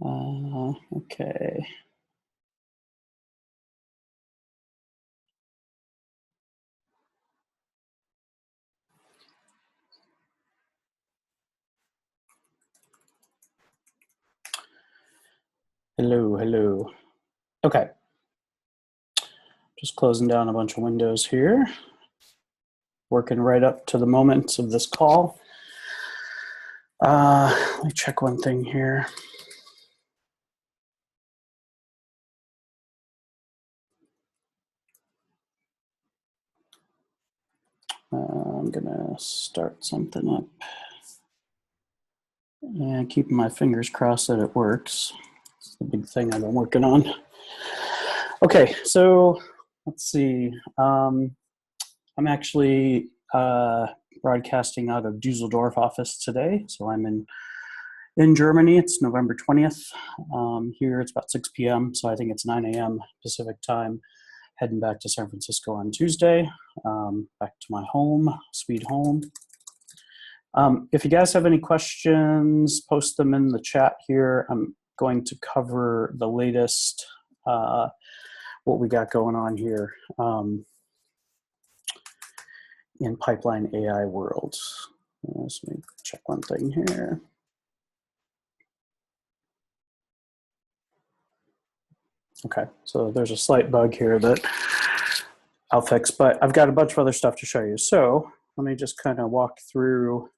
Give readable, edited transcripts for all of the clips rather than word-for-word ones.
Okay. Hello, hello. Okay. Just closing down a bunch of windows here. Working right up to the moment of this call. Let me check one thing here. I'm gonna start something up. And keeping my fingers crossed that it works. It's the big thing I've been working on. Okay, so let's see. I'm actually broadcasting out of Dusseldorf office today. So I'm in Germany. It's November 20th. Here it's about 6 p.m. So I think it's 9 a.m. Pacific time. Heading back to San Francisco on Tuesday. Back to my home, sweet home. If you guys have any questions, post them in the chat here. I'm going to cover the latest, what we got going on here in PipelineAI world. Let me check one thing here. Okay, so there's a slight bug here that I'll fix, but I've got a bunch of other stuff to show you. So let me just kind of walk through.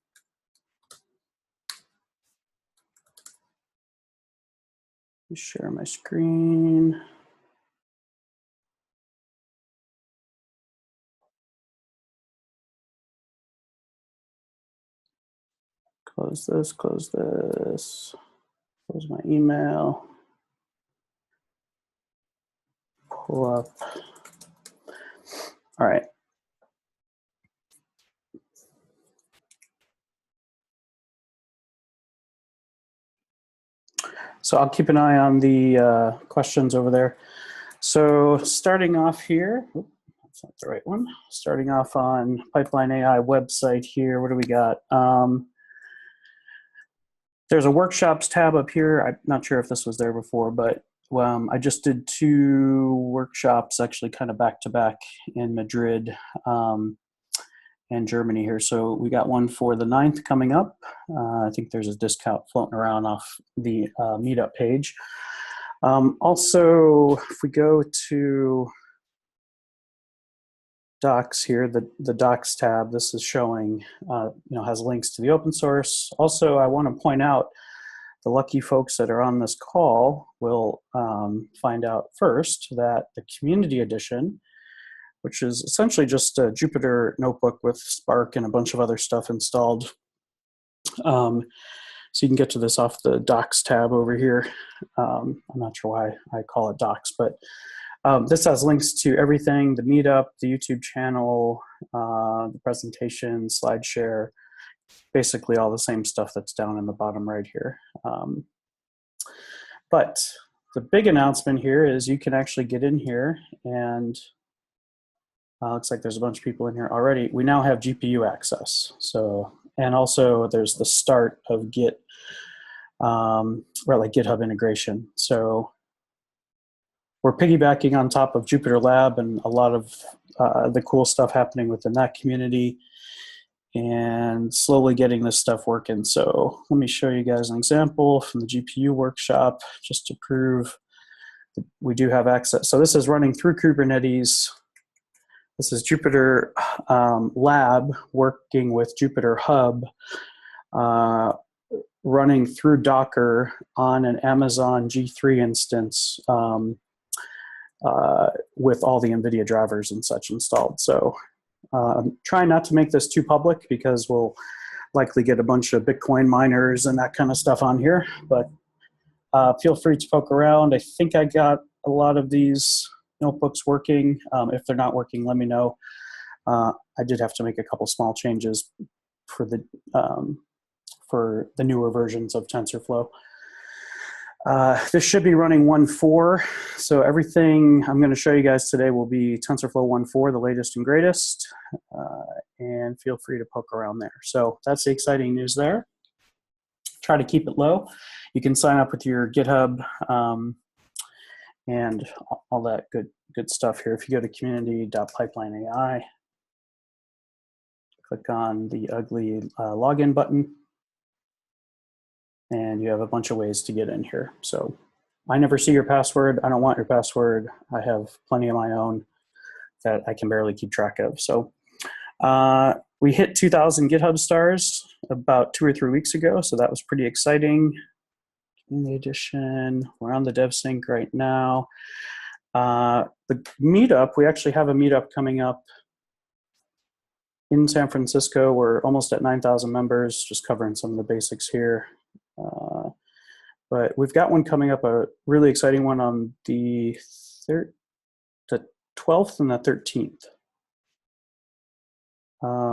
Share my screen. Close this, close my email. Pull up. All right. So I'll keep an eye on the questions over there. So starting off here, that's not the right one. Starting off on PipelineAI website here, what do we got? There's a workshops tab up here. I'm not sure if this was there before, but I just did 2 workshops actually kind of back to back in Madrid and Germany here. So we got one for the 9th coming up. I think there's a discount floating around off the meetup page. Also, if we go to docs here, the docs tab, this is showing, has links to the open source. Also, I want to point out the lucky folks that are on this call will find out first that the community edition, which is essentially just a Jupyter notebook with Spark and a bunch of other stuff installed. So you can get to this off the docs tab over here. I'm not sure why I call it docs, but this has links to everything, the meetup, the YouTube channel, the presentation, SlideShare, basically all the same stuff that's down in the bottom right here. But the big announcement here is you can actually get in here and looks like there's a bunch of people in here already. We now have GPU access. So, and also there's the start of Git, like GitHub integration. So we're piggybacking on top of Jupyter Lab and a lot of the cool stuff happening within that community and slowly getting this stuff working. So let me show you guys an example from the GPU workshop just to prove that we do have access. So this is running through Kubernetes. This is Jupyter Lab working with Jupyter Hub, running through Docker on an Amazon G3 instance with all the NVIDIA drivers and such installed. So I'm trying not to make this too public because we'll likely get a bunch of Bitcoin miners and that kind of stuff on here, but feel free to poke around. I think I got a lot of these notebooks working. If they're not working, let me know. I did have to make a couple small changes for the newer versions of TensorFlow. This should be running 1.4, so everything I'm going to show you guys today will be TensorFlow 1.4, the latest and greatest, and feel free to poke around there. So that's the exciting news there. try to keep it low. You can sign up with your GitHub and all that good stuff here. If you go to community.PipelineAI, click on the ugly login button, and you have a bunch of ways to get in here. So I never see your password. I don't want your password. I have plenty of my own that I can barely keep track of. So we hit 2,000 GitHub stars about 2 or 3 weeks ago, so that was pretty exciting. In the edition, we're on the DevSync right now. The meetup, we actually have a meetup coming up in San Francisco. We're almost at 9,000 members, just covering some of the basics here. But we've got one coming up, a really exciting one on the 12th and the 13th.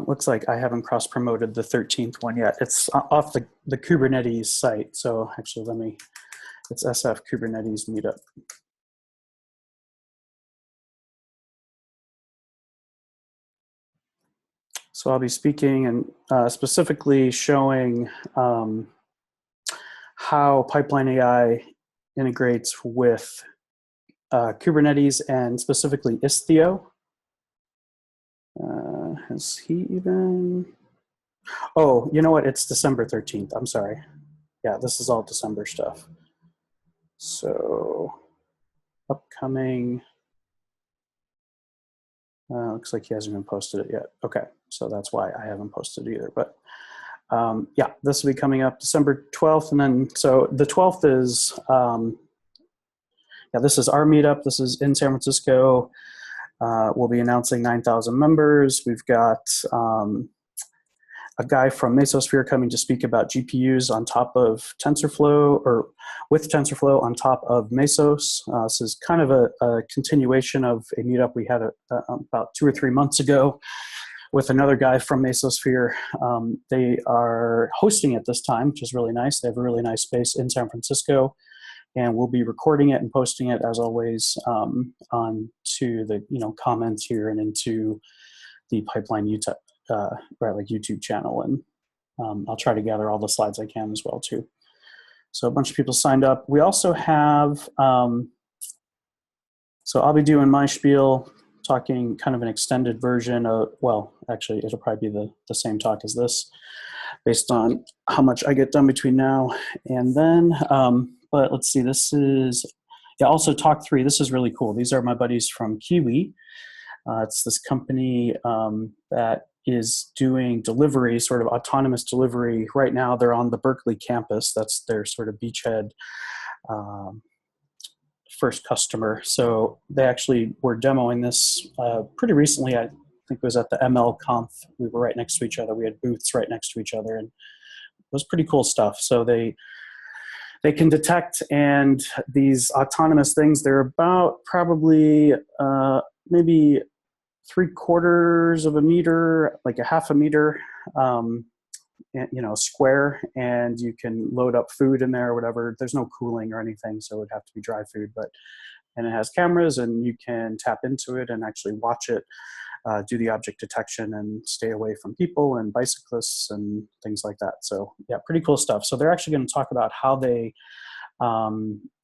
Looks like I haven't cross-promoted the 13th one yet. It's off the Kubernetes site. So actually, it's SF Kubernetes Meetup. So I'll be speaking and specifically showing how PipelineAI integrates with Kubernetes and specifically Istio. Has he even? Oh, you know what? It's December 13th. I'm sorry. Yeah, this is all December stuff. So upcoming. Looks like he hasn't even posted it yet. Okay, so that's why I haven't posted it either. But yeah, this will be coming up December 12th. And then, so the 12th is, yeah, this is our meetup. This is in San Francisco. We'll be announcing 9,000 members. We've got a guy from Mesosphere coming to speak about GPUs on top of TensorFlow, or with TensorFlow on top of Mesos. This is kind of a continuation of a meetup we had about 2 or 3 months ago with another guy from Mesosphere. They are hosting it this time, which is really nice. They have a really nice space in San Francisco, and we'll be recording it and posting it as always onto the comments here and into the Pipeline YouTube channel, and I'll try to gather all the slides I can as well too. So a bunch of people signed up. We also have, so I'll be doing my spiel, talking kind of an extended version of, well, actually it'll probably be the same talk as this, based on how much I get done between now and then. But let's see, this is, yeah, also talk 3. This is really cool. These are my buddies from Kiwi. It's this company that is doing delivery, sort of autonomous delivery. Right now, they're on the Berkeley campus. That's their sort of beachhead first customer. So they actually were demoing this pretty recently. I think it was at the ML Conf. We were right next to each other. We had booths right next to each other, and it was pretty cool stuff. So they can detect, and these autonomous things, they're about probably maybe 3/4 of a meter, like a half a meter, square, and you can load up food in there or whatever. There's no cooling or anything, so it would have to be dry food, and it has cameras, and you can tap into it and actually watch it do the object detection and stay away from people and bicyclists and things like that. So yeah, pretty cool stuff. So they're actually going to talk about how they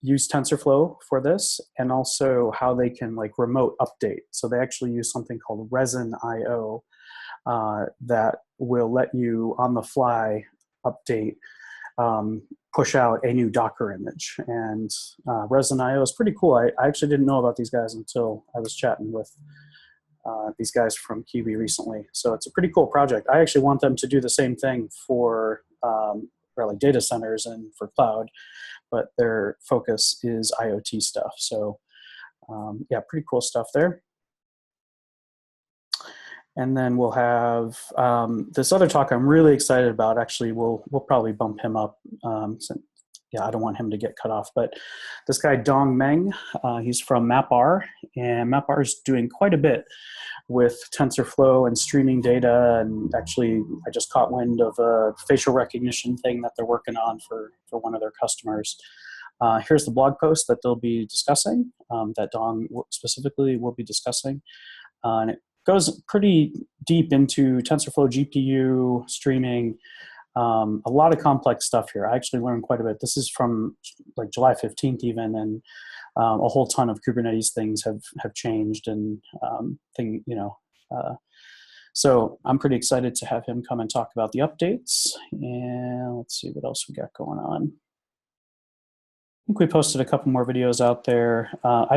use TensorFlow for this, and also how they can remote update. So they actually use something called Resin.io that will let you on the fly update, push out a new Docker image. And Resin.io is pretty cool. I actually didn't know about these guys until I was chatting with these guys from Kiwi recently. So it's a pretty cool project. I actually want them to do the same thing for data centers and for cloud, but their focus is IoT stuff. So yeah, pretty cool stuff there. And then we'll have this other talk I'm really excited about. Actually, we'll probably bump him up. Yeah, I don't want him to get cut off. But this guy, Dong Meng, he's from MapR, and MapR is doing quite a bit with TensorFlow and streaming data. And actually, I just caught wind of a facial recognition thing that they're working on for one of their customers. Here's the blog post that they'll be discussing, that Dong specifically will be discussing. And it goes pretty deep into TensorFlow GPU streaming, A lot of complex stuff here. I actually learned quite a bit. This is from like July 15th even, and a whole ton of Kubernetes things have changed, and so I'm pretty excited to have him come and talk about the updates. And let's see what else we got going on. I think we posted a couple more videos out there. I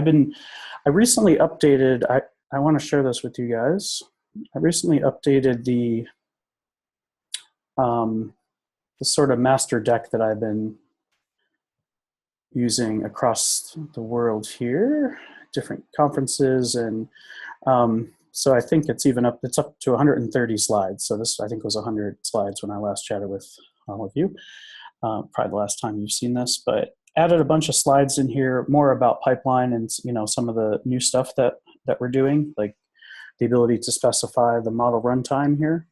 recently updated, I want to share this with you guys. I recently updated the sort of master deck that I've been using across the world here, different conferences, and so I think it's up to 130 slides. So this, I think, was 100 slides when I last chatted with all of you. Probably the last time you've seen this, but added a bunch of slides in here, more about pipeline and some of the new stuff that we're doing, like the ability to specify the model runtime here.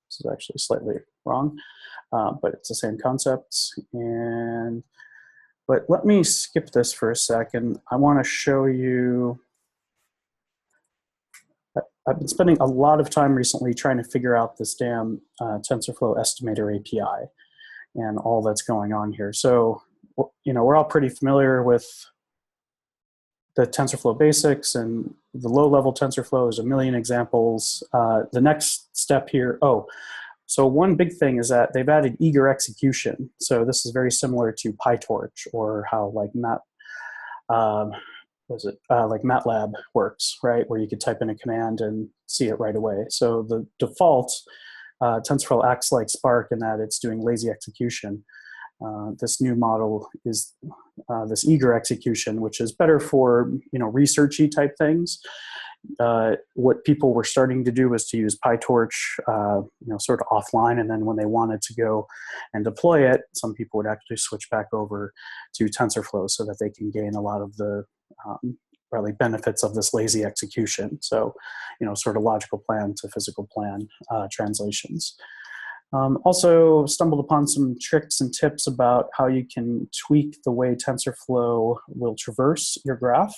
This is actually slightly wrong, but it's the same concepts. But let me skip this for a second. I want to show you. I've been spending a lot of time recently trying to figure out this damn TensorFlow Estimator API and all that's going on here. So, we're all pretty familiar with the TensorFlow basics, and the low-level TensorFlow is a million examples. The next step here, so one big thing is that they've added eager execution. So this is very similar to PyTorch, or how like MATLAB works, right? Where you could type in a command and see it right away. So the default TensorFlow acts like Spark in that it's doing lazy execution. This new model is this eager execution, which is better for researchy type things. What people were starting to do was to use PyTorch, sort of offline, and then when they wanted to go and deploy it, some people would actually switch back over to TensorFlow so that they can gain a lot of the really benefits of this lazy execution. So, sort of logical plan to physical plan translations. Also stumbled upon some tricks and tips about how you can tweak the way TensorFlow will traverse your graph.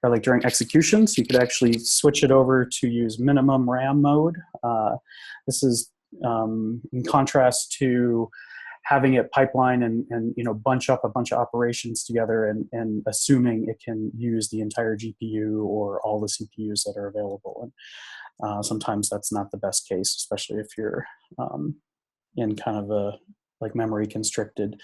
Or like during execution, so you could actually switch it over to use minimum RAM mode. This is in contrast to having it pipeline and bunch up a bunch of operations together and assuming it can use the entire GPU or all the CPUs that are available. And sometimes that's not the best case, especially if you're in kind of a like memory constricted.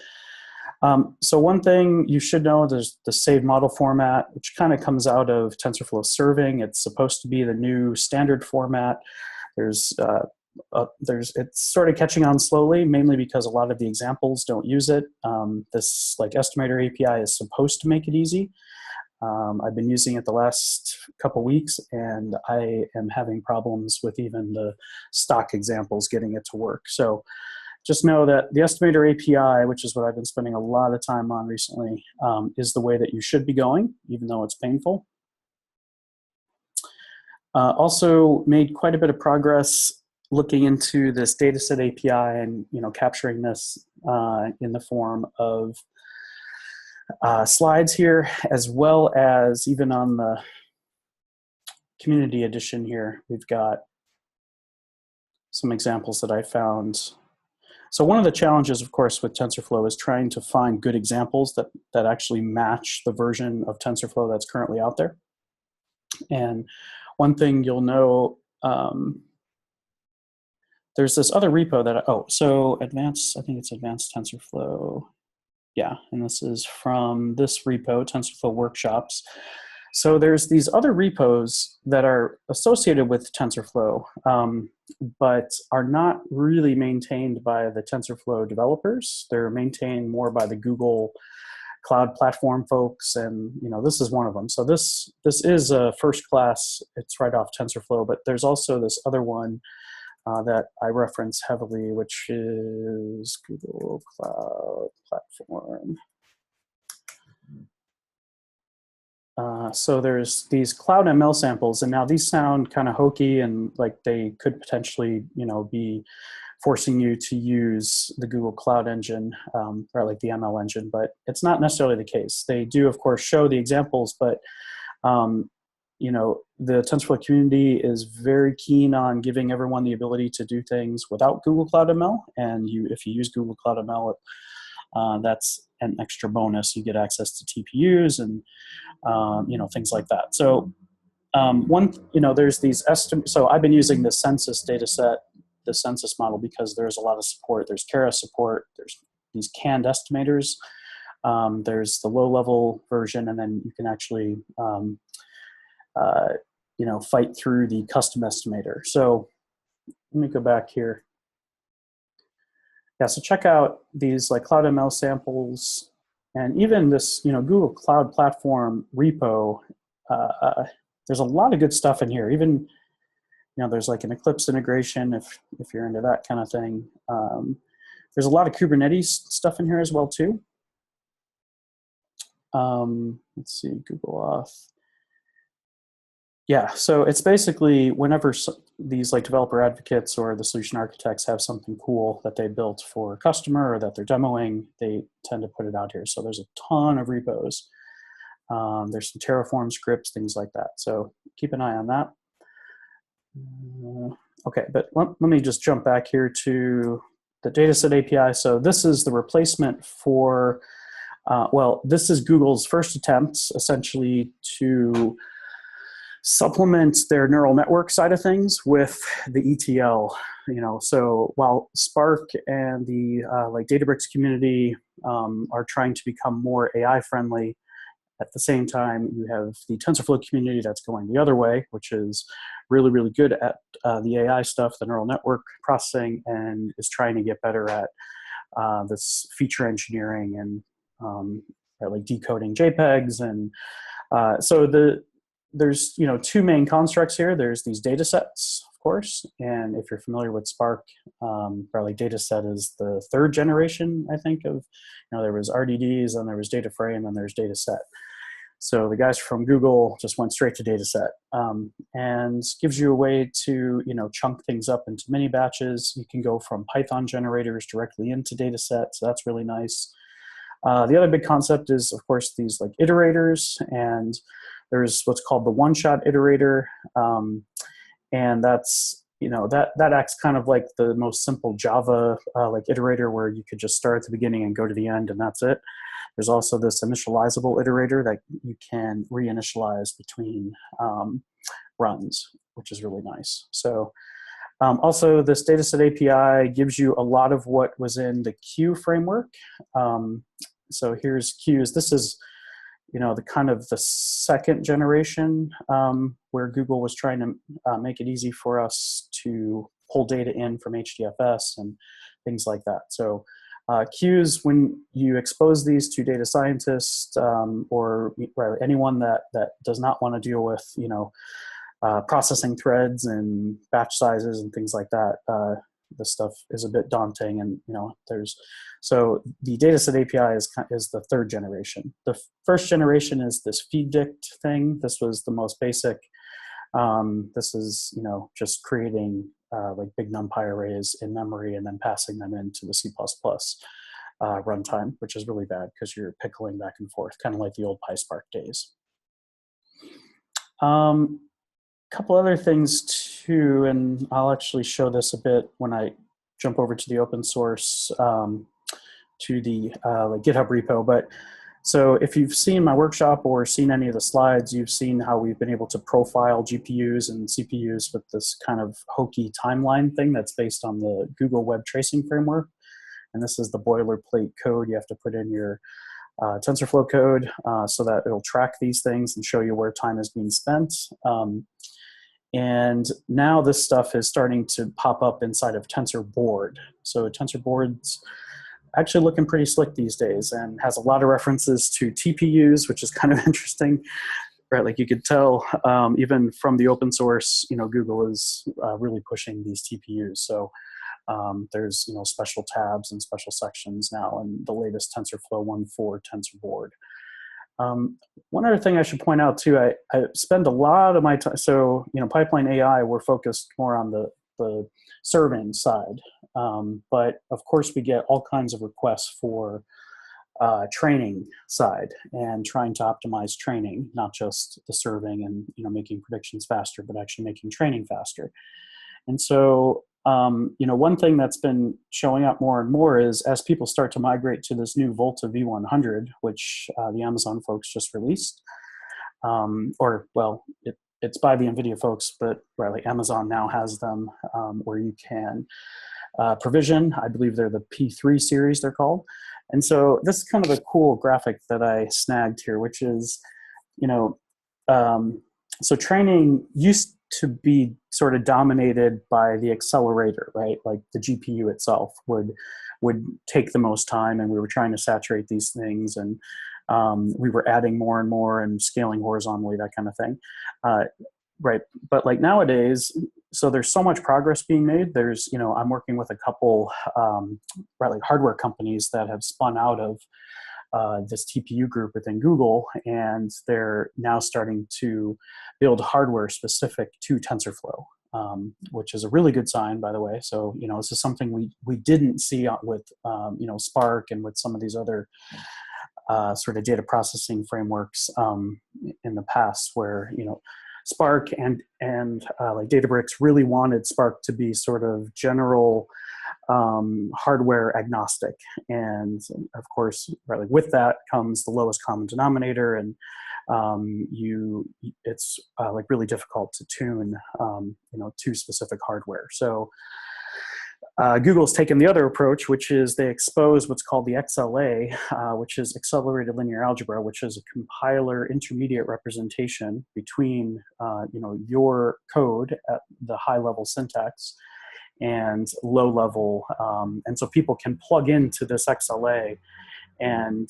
So one thing you should know, there's the saved model format, which kind of comes out of TensorFlow serving. It's supposed to be the new standard format. It's sort of catching on slowly, mainly because a lot of the examples don't use it. This like Estimator API is supposed to make it easy. I've been using it the last couple weeks, and I am having problems with even the stock examples getting it to work. So just know that the Estimator API, which is what I've been spending a lot of time on recently, is the way that you should be going, even though it's painful. Also made quite a bit of progress looking into this dataset API and capturing this in the form of slides here, as well as even on the community edition here, we've got some examples that I found. So one of the challenges, of course, with TensorFlow is trying to find good examples that actually match the version of TensorFlow that's currently out there. And one thing you'll know, there's this other repo that, so advanced, I think it's advanced TensorFlow. Yeah, and this is from this repo, TensorFlow Workshops. So there's these other repos that are associated with TensorFlow, but are not really maintained by the TensorFlow developers. They're maintained more by the Google Cloud Platform folks, and this is one of them. So this is a first class. It's right off TensorFlow, but there's also this other one that I reference heavily, which is Google Cloud Platform. So there's these Cloud ML samples, and now these sound kind of hokey and like they could potentially, be forcing you to use the Google Cloud Engine or like the ML engine, but it's not necessarily the case. They do, of course, show the examples, but the TensorFlow community is very keen on giving everyone the ability to do things without Google Cloud ML. And if you use Google Cloud ML, that's an extra bonus. You get access to TPUs and things like that. So there's these estimates. So I've been using the census data set, the census model, because there's a lot of support. There's Keras support. There's these canned estimators. There's the low-level version, and then you can actually fight through the custom estimator. So let me go back here. Yeah, so check out these like Cloud ML samples, and even this Google Cloud Platform repo. There's a lot of good stuff in here. Even there's like an Eclipse integration if you're into that kind of thing. There's a lot of Kubernetes stuff in here as well too. Let's see, Google Auth. Yeah, so it's basically whenever these like developer advocates or the solution architects have something cool that they built for a customer or that they're demoing, they tend to put it out here. So there's a ton of repos. There's some Terraform scripts, things like that. So keep an eye on that. Okay, but let me just jump back here to the dataset API. So this is the replacement for, this is Google's first attempt essentially to supplement their neural network side of things with the ETL. So while Spark and the Databricks community are trying to become more AI friendly, at the same time you have the TensorFlow community that's going the other way, which is really, really good at the AI stuff, the neural network processing, and is trying to get better at this feature engineering and like decoding JPEGs. And so there's two main constructs here. There's these data sets, of course, and if you're familiar with Spark, probably data set is the third generation, I think, of, there was RDDs, and there was data frame, and there's data set. So the guys from Google just went straight to data set, and gives you a way to chunk things up into mini batches. You can go from Python generators directly into data set, so that's really nice. The other big concept is, of course, these like iterators, and there's what's called the one-shot iterator, and that's that acts kind of like the most simple Java like iterator, where you could just start at the beginning and go to the end, and that's it. There's also this initializable iterator that you can reinitialize between runs, which is really nice. So also, this dataset API gives you a lot of what was in the Q framework. So here's Q's. This is the kind of the second generation where Google was trying to make it easy for us to pull data in from HDFS and things like that. So Q's, when you expose these to data scientists or anyone that does not want to deal with processing threads and batch sizes and things like that, this stuff is a bit daunting. And so the dataset API is the third generation. The first generation is this feed dict thing. This was the most basic. This is just creating like big NumPy arrays in memory and then passing them into the C++ runtime, which is really bad because you're pickling back and forth, kind of like the old PySpark days. Couple other things too, and I'll actually show this a bit when I jump over to the open source to the like GitHub repo. But so if you've seen my workshop or seen any of the slides, you've seen how we've been able to profile GPUs and CPUs with this kind of hokey timeline thing that's based on the Google Web Tracing Framework. And this is the boilerplate code you have to put in your TensorFlow code so that it'll track these things and show you where time is being spent. And now this stuff is starting to pop up inside of TensorBoard. So TensorBoard's actually looking pretty slick these days and has a lot of references to TPUs, which is kind of interesting, right? Like you could tell even from the open source, Google is really pushing these TPUs. So there's special tabs and special sections now in the latest TensorFlow 1.4 TensorBoard. One other thing I should point out too, I spend a lot of my time, so PipelineAI, we're focused more on the serving side, but of course we get all kinds of requests for training side and trying to optimize training, not just the serving and making predictions faster, but actually making training faster. And so one thing that's been showing up more and more is as people start to migrate to this new Volta V100, which the Amazon folks just released, it's by the NVIDIA folks, but really Amazon now has them where you can provision. I believe they're the P3 series, they're called. And so this is kind of a cool graphic that I snagged here, which is, so training used to be sort of dominated by the accelerator, right? Like the GPU itself would take the most time, and we were trying to saturate these things, and we were adding more and more and scaling horizontally, that kind of thing. Right. But like nowadays, so there's so much progress being made. There's, I'm working with a couple like hardware companies that have spun out of this TPU group within Google, and they're now starting to build hardware specific to TensorFlow, which is a really good sign, by the way. So, this is something we didn't see with, Spark and with some of these other sort of data processing frameworks in the past, where, Spark and like Databricks really wanted Spark to be sort of general hardware agnostic. And of course, right, like with that comes the lowest common denominator, and it's like really difficult to tune, to specific hardware. So Google's taken the other approach, which is they expose what's called the XLA, which is accelerated linear algebra, which is a compiler intermediate representation between your code at the high level syntax and low level, and so people can plug into this XLA and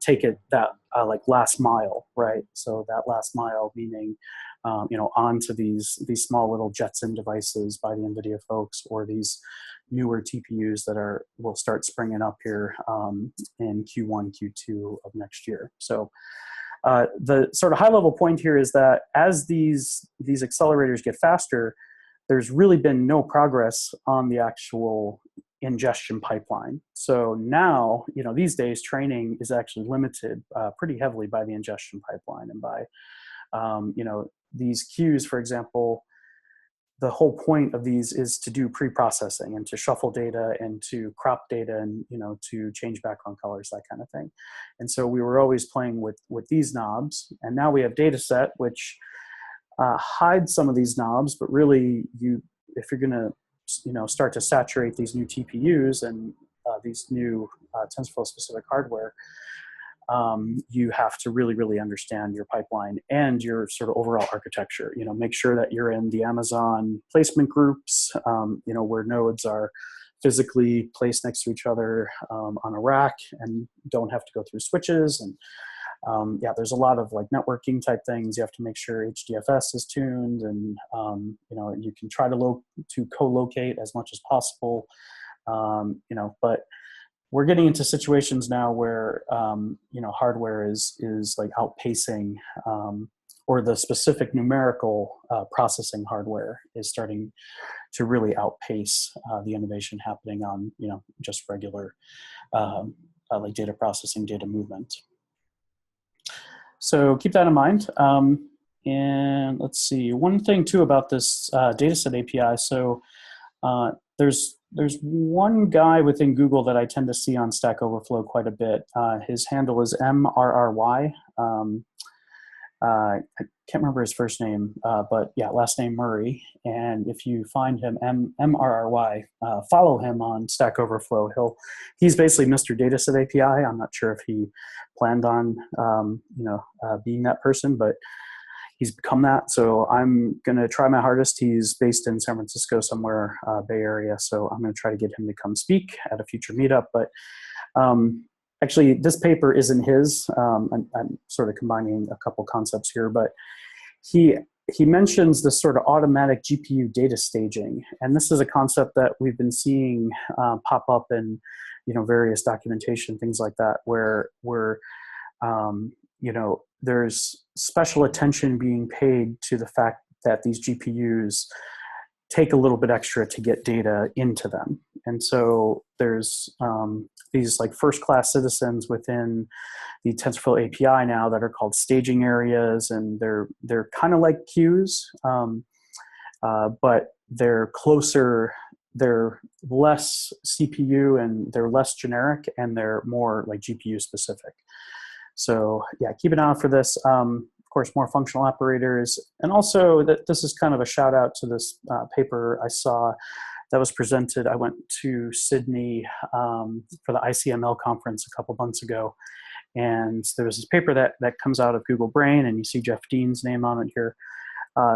take it that like last mile, right? So that last mile meaning onto these small little Jetson devices by the NVIDIA folks, or these newer TPUs that will start springing up here in Q1, Q2 of next year. So the sort of high level point here is that as these accelerators get faster, there's really been no progress on the actual ingestion pipeline. So now, these days training is actually limited pretty heavily by the ingestion pipeline, and by, these queues, for example. The whole point of these is to do pre-processing and to shuffle data and to crop data and, to change background colors, that kind of thing. And so we were always playing with these knobs, and now we have data set, which hides some of these knobs, but really if you're gonna, start to saturate these new TPUs and these new TensorFlow specific hardware, you have to really, really understand your pipeline and your sort of overall architecture. Make sure that you're in the Amazon placement groups, where nodes are physically placed next to each other on a rack and don't have to go through switches. And there's a lot of like networking type things. You have to make sure HDFS is tuned, and you can try to co-locate as much as possible. But we're getting into situations now where hardware is like outpacing, or the specific numerical processing hardware is starting to really outpace the innovation happening on just regular like data processing, data movement. So keep that in mind. And let's see, one thing too about this dataset API. So there's one guy within Google that I tend to see on Stack Overflow quite a bit. His handle is MRRY. I can't remember his first name, but yeah, last name Murray. And if you find him, MRRY, follow him on Stack Overflow. He's basically Mr. Dataset API. I'm not sure if he planned on being that person, but he's become that. So I'm going to try my hardest. He's based in San Francisco somewhere, Bay Area. So I'm going to try to get him to come speak at a future meetup. But actually, this paper isn't his. I'm sort of combining a couple concepts here, but he mentions this sort of automatic GPU data staging. And this is a concept that we've been seeing pop up in various documentation, things like that, where there's special attention being paid to the fact that these GPUs take a little bit extra to get data into them. And so there's these like first-class citizens within the TensorFlow API now that are called staging areas, and they're kind of like queues, but they're closer. They're less CPU and they're less generic, and they're more like GPU specific. So yeah, keep an eye out for this. Of course, more functional operators. And also, this is kind of a shout out to this paper I saw that was presented. I went to Sydney for the ICML conference a couple months ago. And there was this paper that comes out of Google Brain, and you see Jeff Dean's name on it here,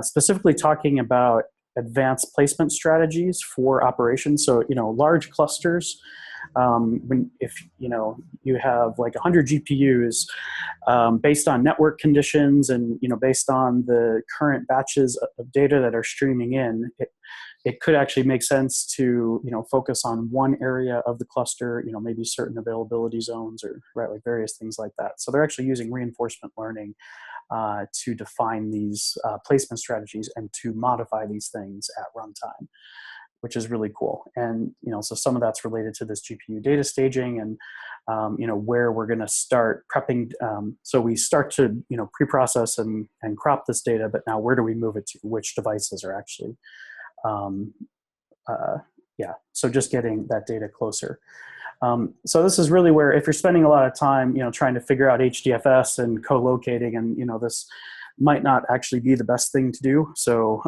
specifically talking about advanced placement strategies for operations. So, large clusters, if you have like 100 GPUs, based on network conditions and based on the current batches of data that are streaming in, it could actually make sense to focus on one area of the cluster, maybe certain availability zones or like various things like that. So they're actually using reinforcement learning to define these placement strategies and to modify these things at runtime, which is really cool. And so some of that's related to this GPU data staging and where we're going to start prepping. So we start to pre-process and crop this data, but now where do we move it to? Which devices are actually so just getting that data closer. So this is really where, if you're spending a lot of time, trying to figure out HDFS and co-locating, and this might not actually be the best thing to do. So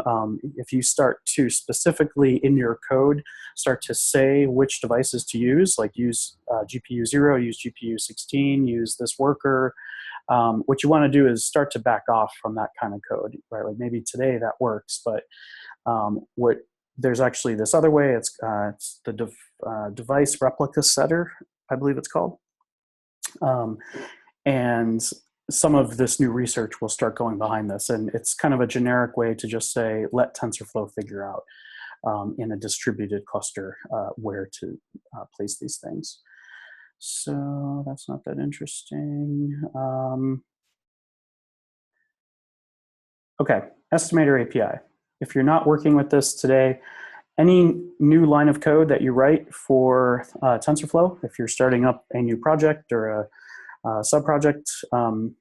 if you start to specifically in your code start to say which devices to use, like use GPU 0, use GPU 16, use this worker, what you want to do is start to back off from that kind of code, right? Like maybe today that works, but there's actually this other way. It's the device replica setter, I believe it's called. And some of this new research will start going behind this. And it's kind of a generic way to just say, let TensorFlow figure out in a distributed cluster where to place these things. So that's not that interesting. Okay, Estimator API. If you're not working with this today, any new line of code that you write for TensorFlow, if you're starting up a new project or a sub-project,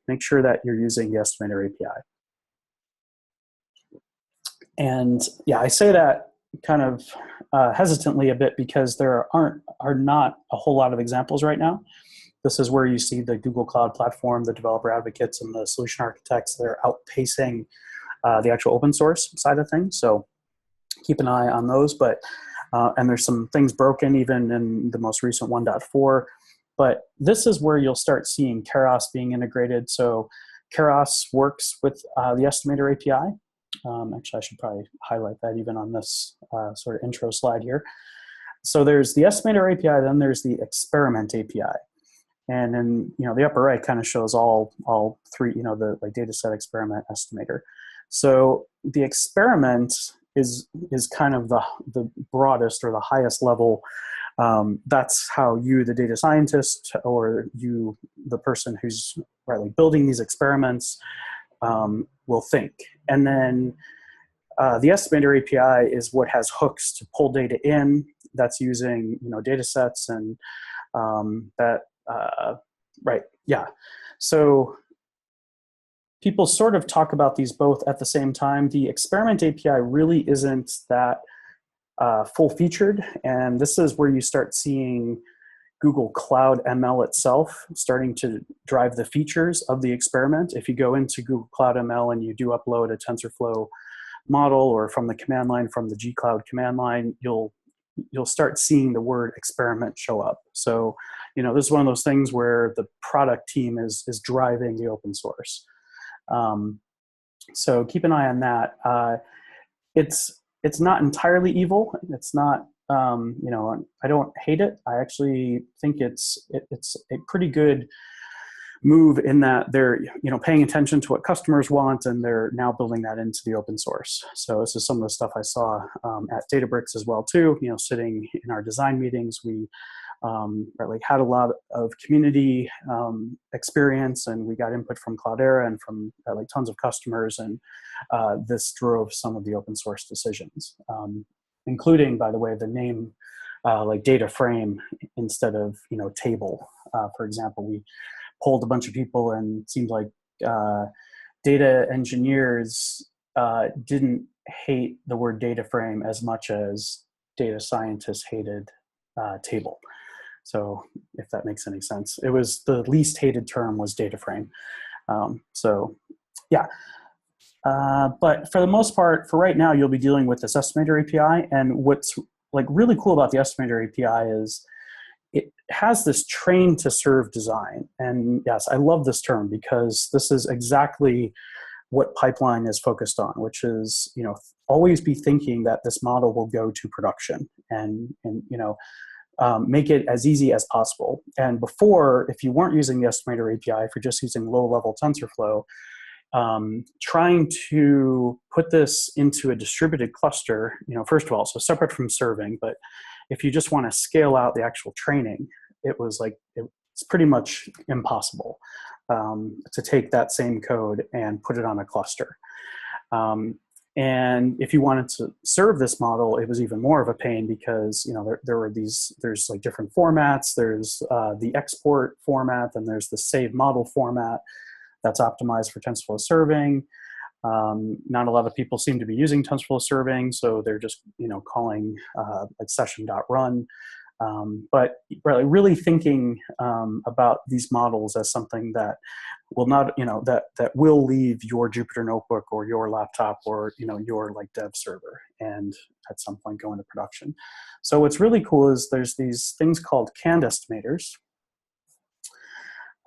make sure that you're using the Estimator API. And yeah, I say that kind of hesitantly a bit because there are not a whole lot of examples right now. This is where you see the Google Cloud Platform, the developer advocates, and the solution architects that are outpacing the actual open source side of things. So keep an eye on those. But and there's some things broken even in the most recent 1.4. But this is where you'll start seeing Keras being integrated. So Keras works with the Estimator API. Actually, I should probably highlight that even on this sort of intro slide here. So there's the Estimator API, then there's the Experiment API. And then the upper right kind of shows all three, the like data set, experiment, estimator. So the experiment is kind of the broadest or the highest level. That's how you, the data scientist, or you, the person who's building these experiments, will think. And then the Estimator API is what has hooks to pull data in. That's using data sets and So people sort of talk about these both at the same time. The Experiment API really isn't that full-featured, and this is where you start seeing Google Cloud ML itself starting to drive the features of the experiment. If you go into Google Cloud ML and you do upload a TensorFlow model, or from the command line, from the G-Cloud command line, you'll start seeing the word experiment show up. So, this is one of those things where the product team is driving the open source. So keep an eye on that. It's not entirely evil. It's not, I don't hate it. I actually think it's a pretty good move in that they're paying attention to what customers want, and they're now building that into the open source. So this is some of the stuff I saw at Databricks as well too. Sitting in our design meetings, we had a lot of community experience, and we got input from Cloudera and from tons of customers, and this drove some of the open source decisions, including, by the way, the name data frame instead of table. For example, we polled a bunch of people, and it seemed like data engineers didn't hate the word data frame as much as data scientists hated table. So if that makes any sense, it was the least hated term was data frame. So yeah. But for the most part, for right now, you'll be dealing with this Estimator API. And what's really cool about the Estimator API is it has this train to serve design. And yes, I love this term because this is exactly what Pipeline is focused on, which is, always be thinking that this model will go to production and make it as easy as possible. And before, if you weren't using the Estimator API, if you're just using low-level TensorFlow, trying to put this into a distributed cluster, first of all, so separate from serving, but if you just want to scale out the actual training, it's pretty much impossible to take that same code and put it on a cluster. And if you wanted to serve this model, it was even more of a pain because there's different formats. There's the export format, and there's the save model format that's optimized for TensorFlow serving. Not a lot of people seem to be using TensorFlow serving, so they're just calling session.run. But really thinking about these models as something that will not, that will leave your Jupyter notebook or your laptop or your dev server and at some point go into production. So what's really cool is there's these things called canned estimators.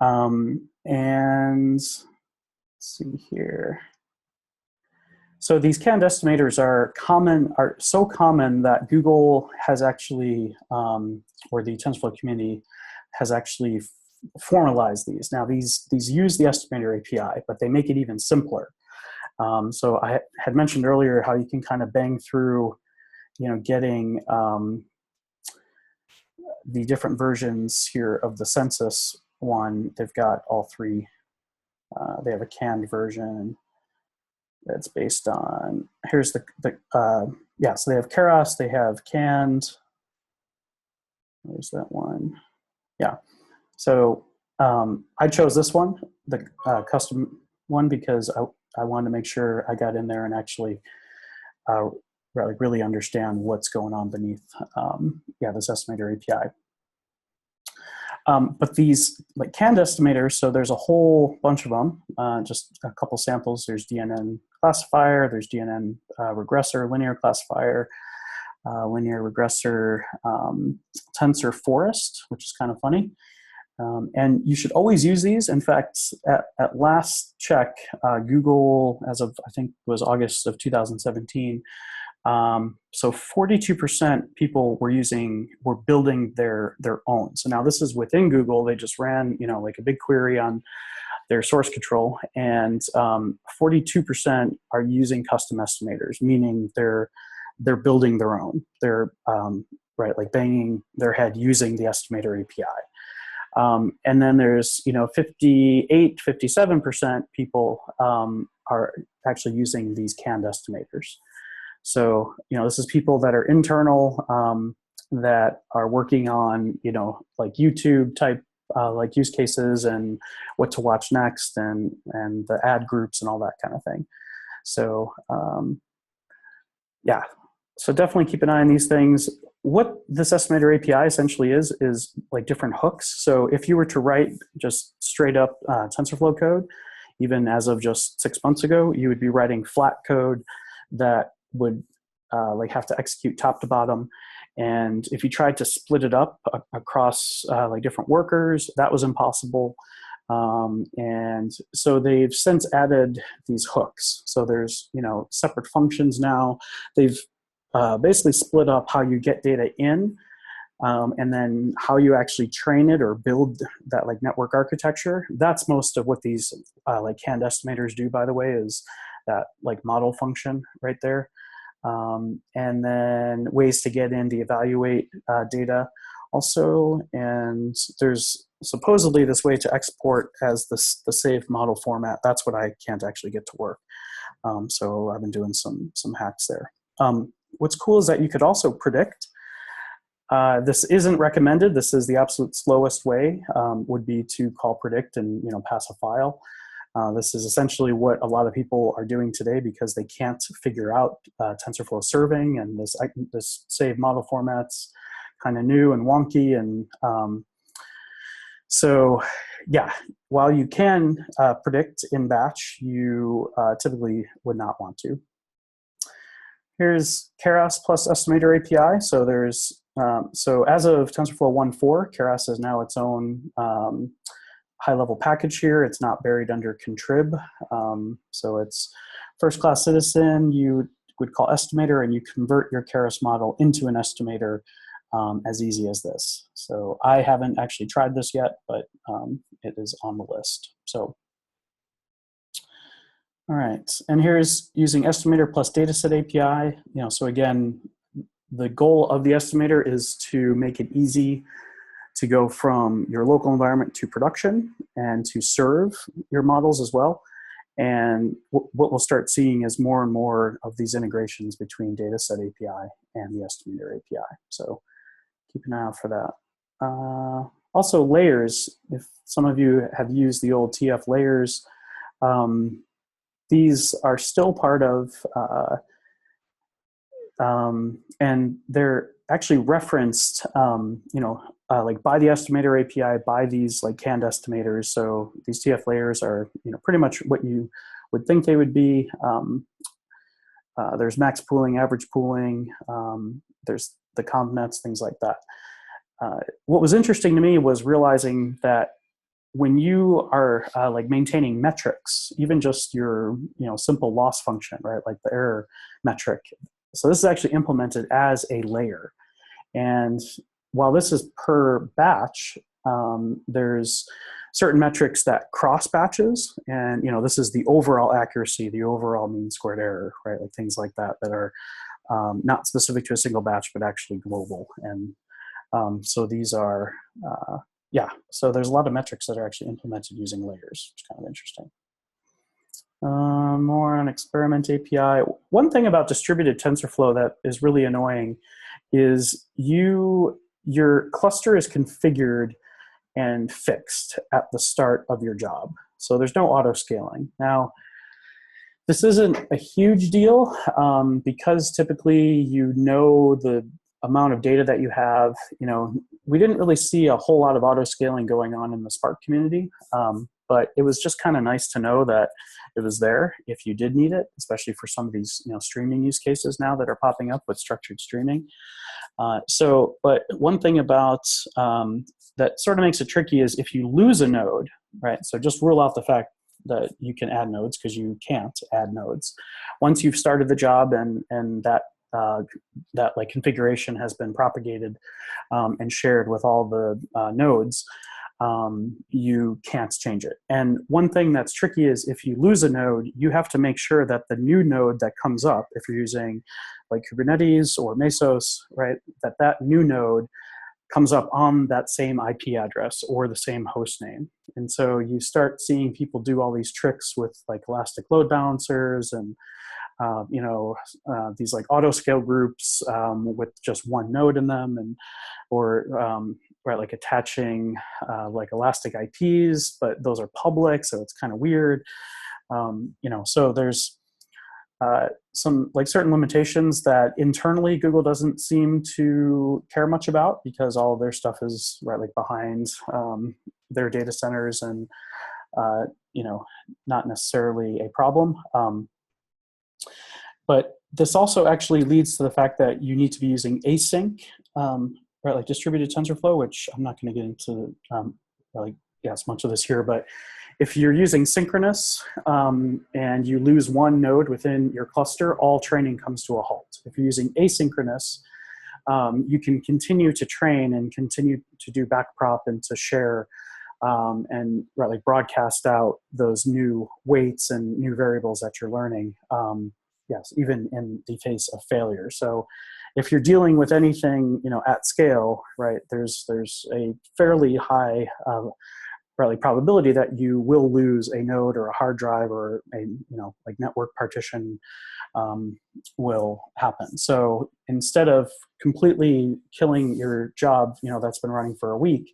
And let's see here. So these canned estimators are so common that Google has actually, or the TensorFlow community has actually formalized these. Now these use the Estimator API, but they make it even simpler. So I had mentioned earlier how you can kind of bang through, getting the different versions here of the census one. They've got all three. They have a canned version that's based on, here's so they have Keras, they have canned. There's that one. Yeah. So I chose this one, the custom one, because I wanted to make sure I got in there and actually really understand what's going on beneath this Estimator API. But these canned estimators, so there's a whole bunch of them, just a couple samples. There's DNN classifier, there's DNN regressor, linear classifier, linear regressor, tensor forest, which is kind of funny. And you should always use these. In fact, at last check, Google, as of I think it was August of 2017, so 42% people were building their own. So now this is within Google. They just ran, a big query on their source control, and 42% are using custom estimators, meaning they're building their own. They're banging their head using the Estimator API. And then there's 57% people are actually using these canned estimators. So, this is people that are internal, that are working on, YouTube type, use cases and what to watch next and the ad groups and all that kind of thing. So, so definitely keep an eye on these things. What this Estimator API essentially is different hooks. So if you were to write just straight up TensorFlow code, even as of just 6 months ago, you would be writing flat code that would have to execute top to bottom. And if you tried to split it up across different workers, that was impossible. And so they've since added these hooks. So there's separate functions now. They've basically split up how you get data in And then how you actually train it or build that like network architecture. That's most of what these like canned estimators do, by the way, is that like model function right there. And then ways to get in to evaluate data also. And there's supposedly this way to export as the saved model format. That's what I can't actually get to work. So I've been doing some hacks there. What's cool is that you could also predict. This isn't recommended. This is the absolute slowest way, would be to call predict and pass a file. This is essentially what a lot of people are doing today because they can't figure out TensorFlow serving, and this save model format's kind of new and wonky. And so yeah, while you can predict in batch, you typically would not want to. Here's Keras plus Estimator API. So there's so as of TensorFlow 1.4, Keras is now its own high-level package here. It's not buried under contrib. So it's first-class citizen. You would call estimator, and you convert your Keras model into an estimator as easy as this. So I haven't actually tried this yet, but it is on the list. So all right, and here's using Estimator plus Dataset API. So again, the goal of the estimator is to make it easy to go from your local environment to production and to serve your models as well. And what we'll start seeing is more and more of these integrations between Dataset API and the Estimator API. So keep an eye out for that. Also layers, if some of you have used the old TF layers, these are still part of, and they're actually referenced, like by the Estimator API, by these like canned estimators. So these TF layers are, pretty much what you would think they would be. There's max pooling, average pooling. There's the conv nets, things like that. What was interesting to me was realizing that when you are like maintaining metrics, even just your simple loss function, right, like the error metric. So this is actually implemented as a layer. And while this is per batch, there's certain metrics that cross batches. And this is the overall accuracy, the overall mean squared error, right, like things like that that are not specific to a single batch, but actually global. And so these are, yeah, so there's a lot of metrics that are actually implemented using layers, which is kind of interesting. More on Experiment API. One thing about distributed TensorFlow that is really annoying is your cluster is configured and fixed at the start of your job. So there's no auto scaling. Now, this isn't a huge deal because typically the amount of data that you have. We didn't really see a whole lot of auto scaling going on in the Spark community, but it was just kind of nice to know that it was there if you did need it, especially for some of these streaming use cases now that are popping up with structured streaming. But one thing about that sort of makes it tricky is if you lose a node, right? So just rule out the fact that you can add nodes because you can't add nodes. Once you've started the job and that like configuration has been propagated and shared with all the nodes, you can't change it. And one thing that's tricky is if you lose a node, you have to make sure that the new node that comes up, if you're using like Kubernetes or Mesos, right, that new node comes up on that same IP address or the same host name. And so you start seeing people do all these tricks with like elastic load balancers and these like auto scale groups with just one node in them, or right, like attaching like elastic IPs, but those are public, so it's kind of weird. So there's some like certain limitations that internally Google doesn't seem to care much about because all of their stuff is right like behind their data centers and not necessarily a problem. But this also actually leads to the fact that you need to be using async, right, like distributed TensorFlow, which I'm not going to get into as much of this here, but if you're using synchronous and you lose one node within your cluster, all training comes to a halt. If you're using asynchronous, you can continue to train and continue to do backprop and to share and really broadcast out those new weights and new variables that you're learning. Yes, even in the face of failure. So if you're dealing with anything, at scale, right, there's a fairly high probability that you will lose a node or a hard drive or a like network partition will happen. So instead of completely killing your job, that's been running for a week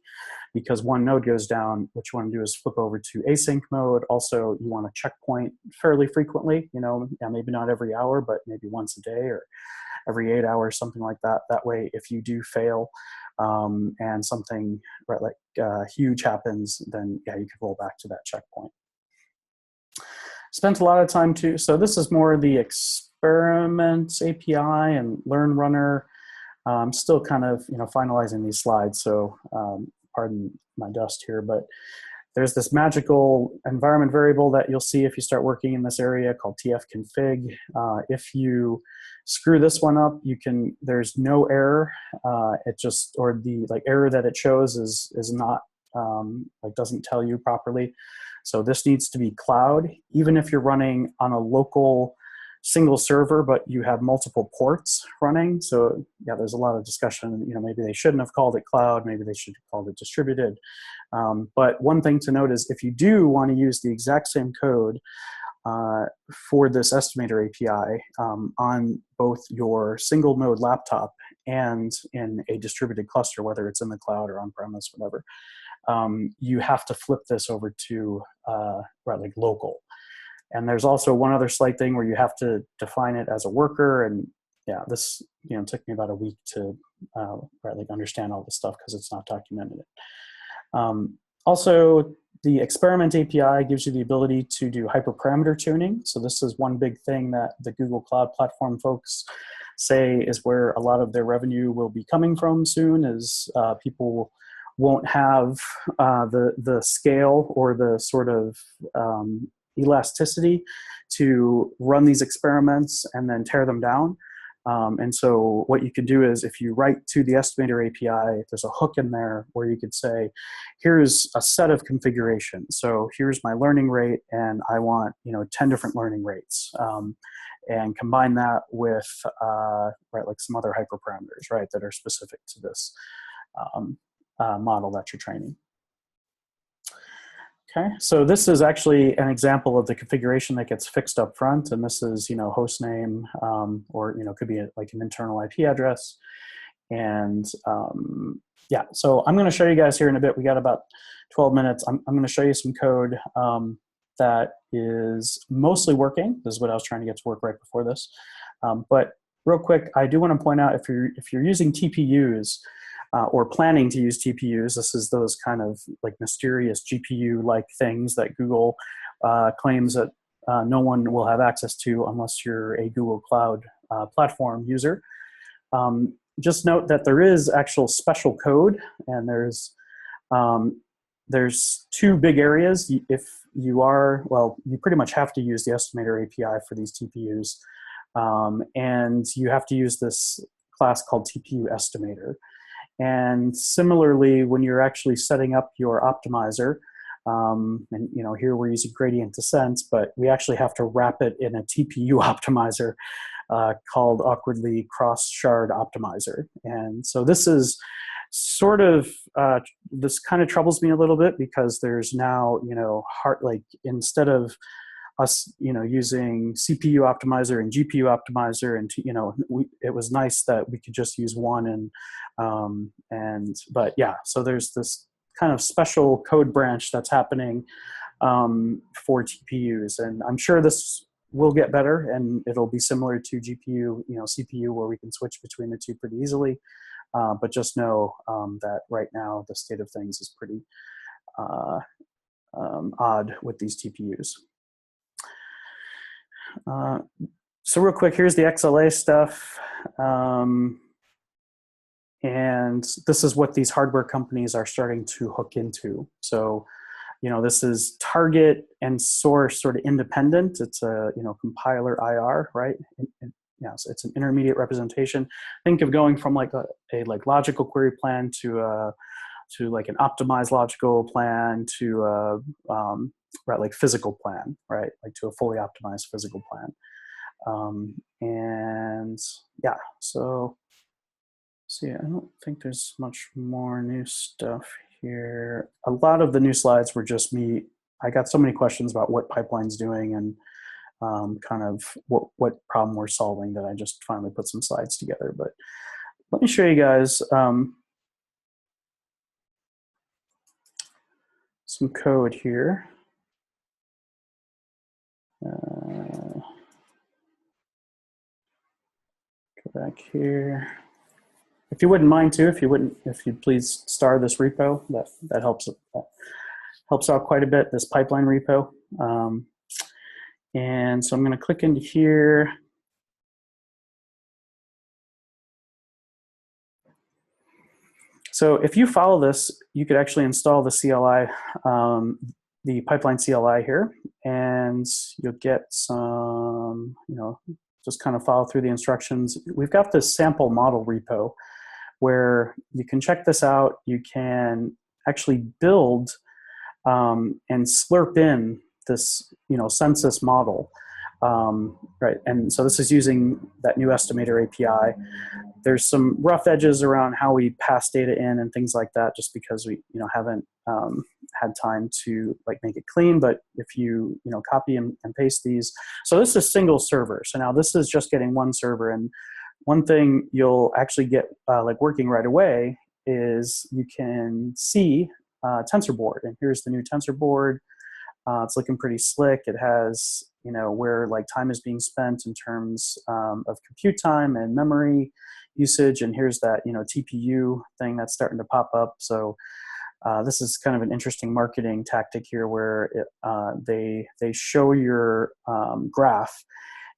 because one node goes down, what you want to do is flip over to async mode. Also, you want to checkpoint fairly frequently, maybe not every hour, but maybe once a day or every 8 hours, something like that. That way, if you do fail and something huge happens, then yeah, you can roll back to that checkpoint. Spent a lot of time too. So this is more the experiment API and learn runner. I'm still kind of finalizing these slides, so pardon my dust here, but there's this magical environment variable that you'll see if you start working in this area called tfconfig. If you screw this one up, there's no error. The error that it shows is not doesn't tell you properly. So this needs to be cloud, even if you're running on a local single server, but you have multiple ports running. So yeah, there's a lot of discussion, maybe they shouldn't have called it cloud, maybe they should have called it distributed. But one thing to note is if you do want to use the exact same code for this Estimator API on both your single node laptop and in a distributed cluster, whether it's in the cloud or on-premise, whatever, you have to flip this over to local. And there's also one other slight thing where you have to define it as a worker. And yeah, this took me about a week to understand all this stuff because it's not documented. Also, the experiment API gives you the ability to do hyperparameter tuning. So this is one big thing that the Google Cloud Platform folks say is where a lot of their revenue will be coming from soon, is people won't have the scale or the sort of elasticity to run these experiments and then tear them down. And so what you can do is if you write to the Estimator API, there's a hook in there where you could say, here's a set of configurations. So here's my learning rate, and I want 10 different learning rates. And combine that with some other hyperparameters, right, that are specific to this model that you're training. Okay, so this is actually an example of the configuration that gets fixed up front, and this is host name or could be like an internal IP address, and yeah. So I'm going to show you guys here in a bit. We got about 12 minutes. I'm going to show you some code that is mostly working. This is what I was trying to get to work right before this. But real quick, I do want to point out if you're using TPUs. Or planning to use TPUs. This is those kind of like mysterious GPU-like things that Google claims that no one will have access to unless you're a Google Cloud Platform user. Just note that there is actual special code, and there's two big areas. If you are, you pretty much have to use the Estimator API for these TPUs, and you have to use this class called TPU Estimator. And similarly, when you're actually setting up your optimizer, and here we're using gradient descent, but we actually have to wrap it in a TPU optimizer called awkwardly cross-shard optimizer. And so this is sort of, this kind of troubles me a little bit because there's now, instead of us, using CPU optimizer and GPU optimizer, and it was nice that we could just use one, but yeah, so there's this kind of special code branch that's happening for TPUs, and I'm sure this will get better, and it'll be similar to GPU, CPU, where we can switch between the two pretty easily. But just know that right now the state of things is pretty odd with these TPUs. So real quick, here's the XLA stuff. And this is what these hardware companies are starting to hook into. So, this is target and source sort of independent. It's a, compiler IR, right? so it's an intermediate representation. Think of going from like a like logical query plan to like an optimized logical plan to right, like physical plan, right, like to a fully optimized physical plan. And yeah, so see, I don't think there's much more new stuff here. A lot of the new slides were just me. I got so many questions about what Pipeline's doing and kind of what problem we're solving that I just finally put some slides together. But let me show you guys some code here. Go back here. If you wouldn't mind too, if you'd please star this repo, that helps out quite a bit, this pipeline repo. And so I'm going to click into here. So if you follow this, you could actually install the CLI, the pipeline CLI here, and you'll get some, just kind of follow through the instructions. We've got this sample model repo where you can check this out. You can actually build and slurp in this, census model, right? And so this is using that new Estimator API. There's some rough edges around how we pass data in and things like that, just because we, haven't had time to like make it clean. But if you, copy and paste these, so this is single server. So now this is just getting one server, and one thing you'll actually get like working right away is you can see TensorBoard, and here's the new TensorBoard. It's looking pretty slick. It has, where like time is being spent in terms of compute time and memory usage, and here's that, TPU thing that's starting to pop up. So this is kind of an interesting marketing tactic here, where they show your graph,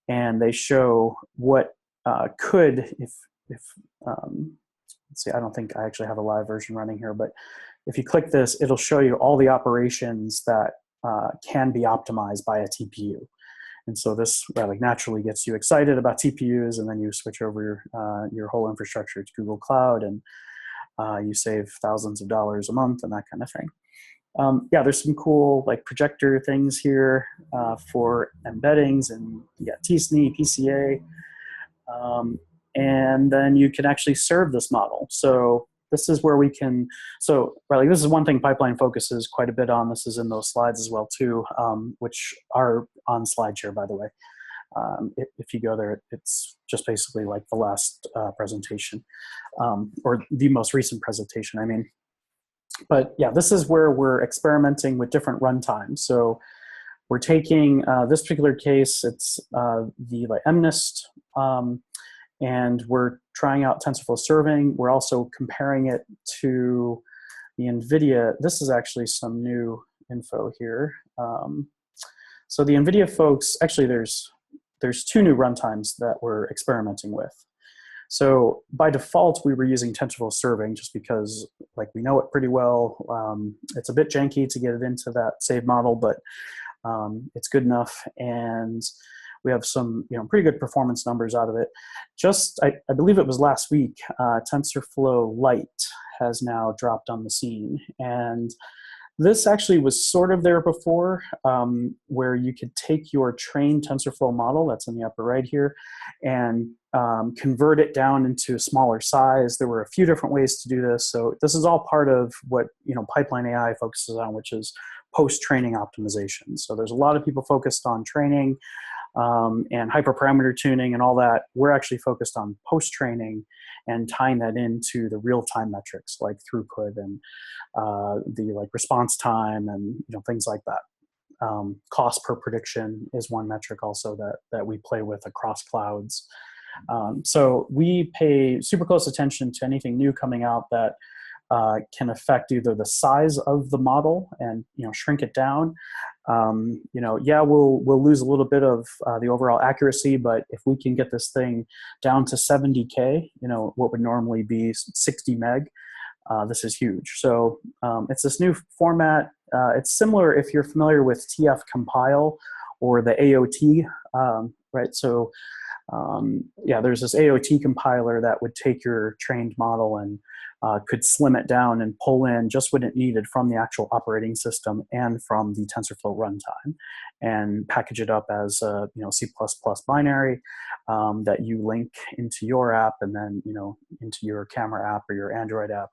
and they show what could, if let's see, I don't think I actually have a live version running here, but if you click this, it'll show you all the operations that can be optimized by a TPU. And so this like naturally gets you excited about TPUs, and then you switch over your whole infrastructure to Google Cloud, and you save thousands of dollars a month and that kind of thing. Yeah, there's some cool like projector things here for embeddings, and you got TSNE, PCA, and then you can actually serve this model. So this is where we can, so like this is one thing Pipeline focuses quite a bit on. This is in those slides as well too, which are on SlideShare, by the way. If you go there, it's just basically like the last presentation, or the most recent presentation, I mean. But yeah, this is where we're experimenting with different runtimes. So we're taking this particular case, it's the like MNIST, and we're trying out TensorFlow serving. We're also comparing it to the NVIDIA. This is actually some new info here. So the NVIDIA folks, actually there's two new runtimes that we're experimenting with. So by default, we were using TensorFlow serving just because like we know it pretty well. It's a bit janky to get it into that save model, but it's good enough. And we have some pretty good performance numbers out of it. Just, I believe it was last week, TensorFlow Lite has now dropped on the scene. And this actually was sort of there before, where you could take your trained TensorFlow model, that's in the upper right here, and convert it down into a smaller size. There were a few different ways to do this. So this is all part of what PipelineAI focuses on, which is post-training optimization. So there's a lot of people focused on training and hyperparameter tuning and all that. We're actually focused on post-training and tying that into the real-time metrics like throughput and the like response time and things like that. Cost per prediction is one metric also that we play with across clouds. So we pay super close attention to anything new coming out that can affect either the size of the model and shrink it down. Yeah, we'll lose a little bit of the overall accuracy, but if we can get this thing down to 70K, what would normally be 60 meg, this is huge. So it's this new format. It's similar if you're familiar with TF compile or the AOT, right? So yeah, there's this AOT compiler that would take your trained model and could slim it down and pull in just what it needed from the actual operating system and from the TensorFlow runtime, and package it up as a C++ binary that you link into your app, and then into your camera app or your Android app.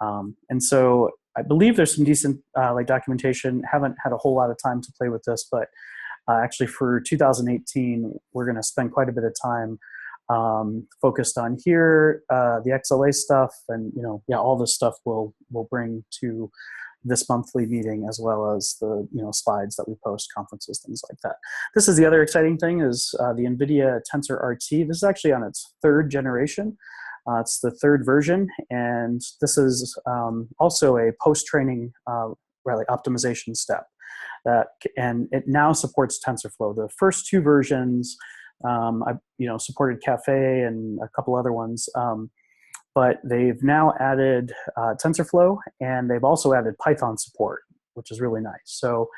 And so I believe there's some decent like documentation. Haven't had a whole lot of time to play with this, but actually for 2018, we're going to spend quite a bit of time focused on here, the XLA stuff, and yeah, all this stuff we'll bring to this monthly meeting, as well as the slides that we post, conferences, things like that. This is the other exciting thing, is the NVIDIA TensorRT. This is actually on its 3rd generation. It's the 3rd version, and this is also a post-training really optimization step. And it now supports TensorFlow. The first 2 versions, I supported Caffe and a couple other ones, but they've now added TensorFlow, and they've also added Python support, which is really nice. So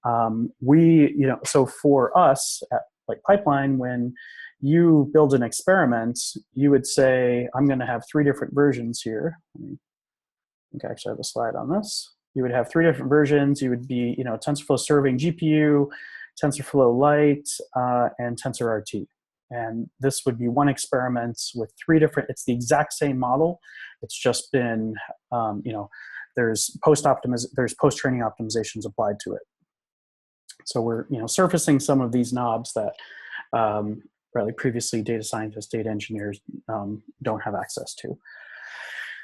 so for us at like Pipeline, when you build an experiment, you would say, I'm going to have 3 different versions here. I think I actually have a slide on this. You would have 3 different versions. You would be, TensorFlow serving GPU, TensorFlow Lite, and TensorRT. And this would be one experiment with 3 different, it's the exact same model. It's just been, there's post-training optimizations applied to it. So we're, surfacing some of these knobs that really previously data scientists, data engineers don't have access to.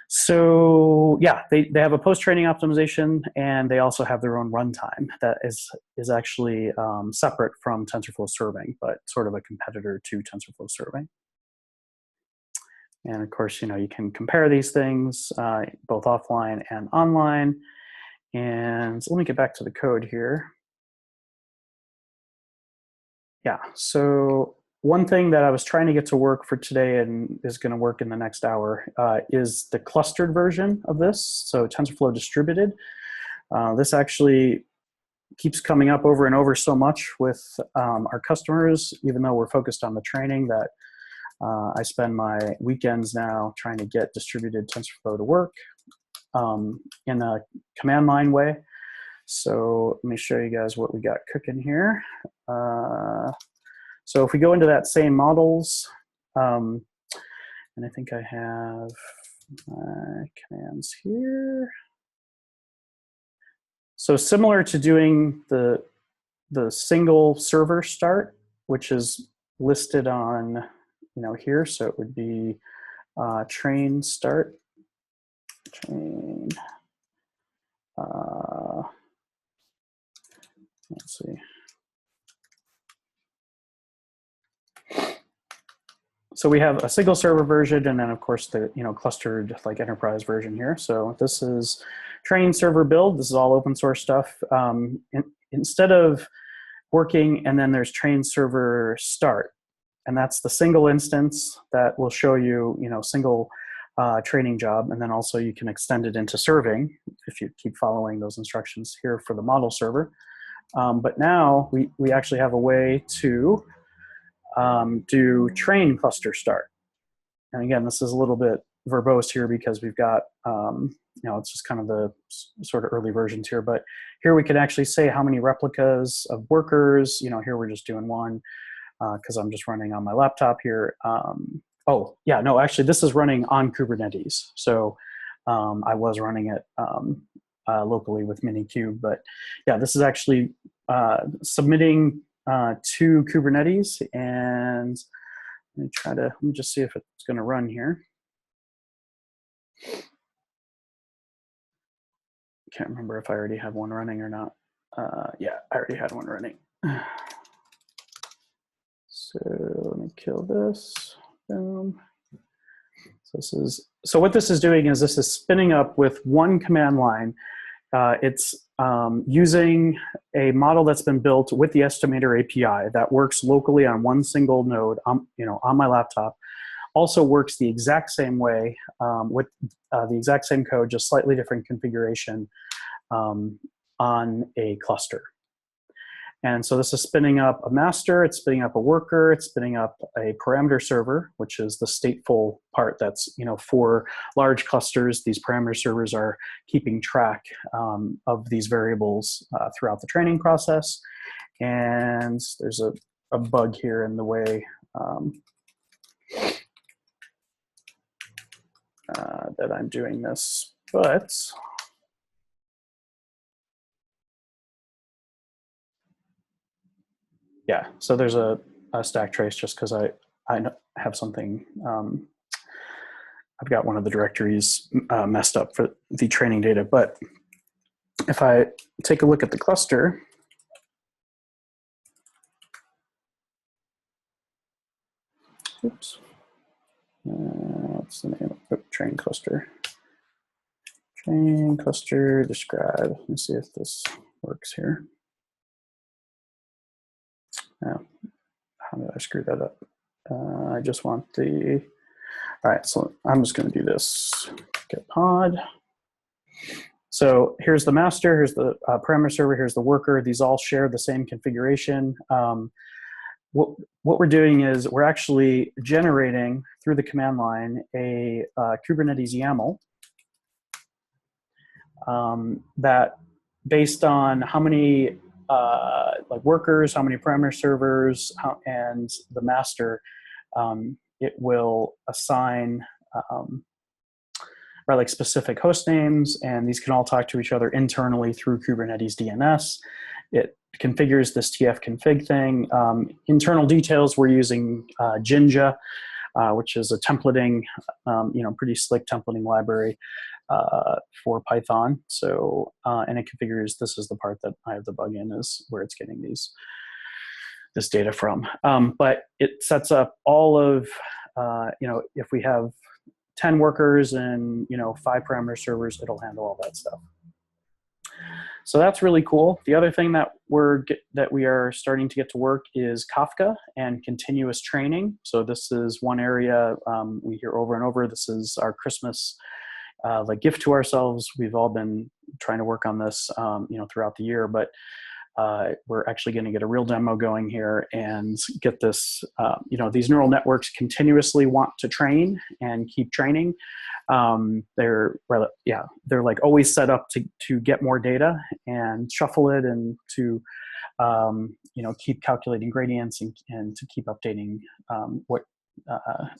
So yeah, they have a post-training optimization, and they also have their own runtime that is actually separate from TensorFlow serving, but sort of a competitor to TensorFlow serving. And of course, you can compare these things both offline and online. And so let me get back to the code here. Yeah, so one thing that I was trying to get to work for today and is going to work in the next hour is the clustered version of this, so TensorFlow distributed. This actually keeps coming up over and over so much with our customers, even though we're focused on the training, that I spend my weekends now trying to get distributed TensorFlow to work in a command line way. So let me show you guys what we got cooking here. So if we go into that same models, and I think I have my commands here. So similar to doing the single server start, which is listed on here. So it would be train start, train. Let's see. So we have a single server version, and then of course the clustered like enterprise version here. So this is train server build. This is all open source stuff. Instead of working, and then there's train server start, and that's the single instance that will show you single training job, and then also you can extend it into serving if you keep following those instructions here for the model server. But now we actually have a way to do train cluster start. And again, this is a little bit verbose here because we've got, it's just kind of the sort of early versions here, but here we can actually say how many replicas of workers. Here we're just doing one because I'm just running on my laptop here. Oh, yeah, no, actually this is running on Kubernetes. So I was running it locally with Minikube, but yeah, this is actually submitting to Kubernetes, and let me just see if it's going to run here. Can't remember if I already have one running or not. Yeah, I already had one running. So let me kill this. Boom. So what this is doing is this is spinning up with one command line. It's using a model that's been built with the Estimator API that works locally on one single node, on my laptop. Also works the exact same way with the exact same code, just slightly different configuration on a cluster. And so this is spinning up a master, it's spinning up a worker, it's spinning up a parameter server, which is the stateful part that's, for large clusters, these parameter servers are keeping track of these variables throughout the training process. And there's a bug here in the way that I'm doing this, but yeah, so there's a stack trace just because I have something, I've got one of the directories messed up for the training data. But if I take a look at the cluster, oops, what's the name of it? Train cluster. Train cluster describe. Let me see if this works here. Oh, how did I screw that up? I just want the, all right, so I'm just gonna do this, get pod. So here's the master, here's the parameter server, here's the worker. These all share the same configuration. What we're doing is we're actually generating through the command line a Kubernetes YAML that based on how many like workers, how many parameter servers, and the master, it will assign like specific host names, and these can all talk to each other internally through Kubernetes DNS. It configures this tfconfig thing. Internal details, we're using Jinja, which is a templating, pretty slick templating library for Python. So, and it configures, this is the part that I have the bug in, is where it's getting this data from. But it sets up all of, if we have 10 workers and 5 parameter servers, it'll handle all that stuff. So that's really cool. The other thing that we are starting to get to work is Kafka and continuous training. So this is one area we hear over and over. This is our Christmas like gift to ourselves. We've all been trying to work on this throughout the year, but we're actually going to get a real demo going here and get this, these neural networks continuously want to train and keep training. They're like always set up to get more data and shuffle it, and to keep calculating gradients and to keep updating what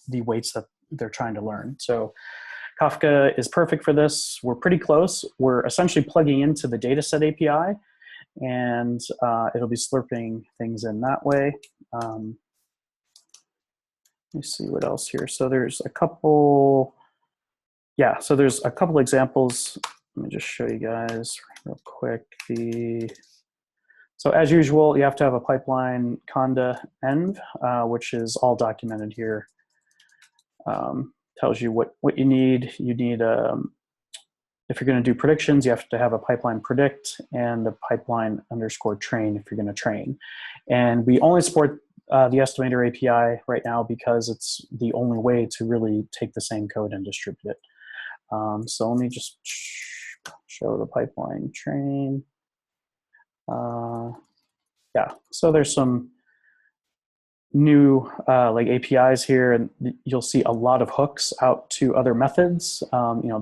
the weights that they're trying to learn. So Kafka is perfect for this. We're pretty close. We're essentially plugging into the dataset API, and it'll be slurping things in that way. Let me see what else here. So there's a couple, so there's a couple examples. Let me just show you guys real quick. So as usual, you have to have a pipeline conda env, which is all documented here. Tells you what you need. You need if you're going to do predictions, you have to have a pipeline predict and a pipeline _ train if you're going to train. And we only support the Estimator API right now because it's the only way to really take the same code and distribute it. So let me just show the pipeline train. So there's some new like APIs here, and you'll see a lot of hooks out to other methods.